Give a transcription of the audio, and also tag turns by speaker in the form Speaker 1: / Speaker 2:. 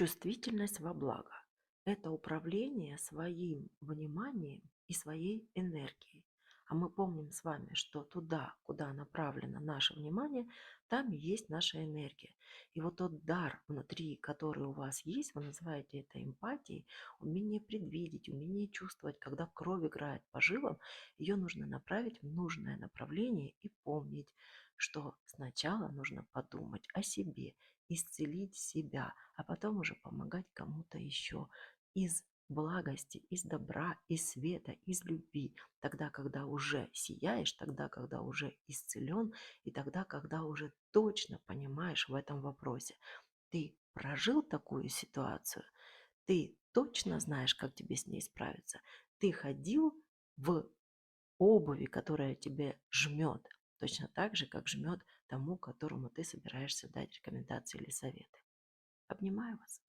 Speaker 1: Чувствительность во благо– это управление своим вниманием и своей энергией. А мы помним с вами, что туда, куда направлено наше внимание, там и есть наша энергия. И вот тот дар внутри, который у вас есть, вы называете это эмпатией, умение предвидеть, умение чувствовать, когда кровь играет по жилам, ее нужно направить в нужное направление и помнить, что сначала нужно подумать о себе, исцелить себя, а потом уже помогать кому-то еще из благости, из добра, из света, из любви. Тогда, когда уже сияешь, тогда, когда уже исцелен, и тогда, когда уже точно понимаешь в этом вопросе. Ты прожил такую ситуацию, ты точно знаешь, как тебе с ней справиться. Ты ходил в обуви, которая тебе жмет, точно так же, как жмет тому, которому ты собираешься дать рекомендации или советы. Обнимаю вас.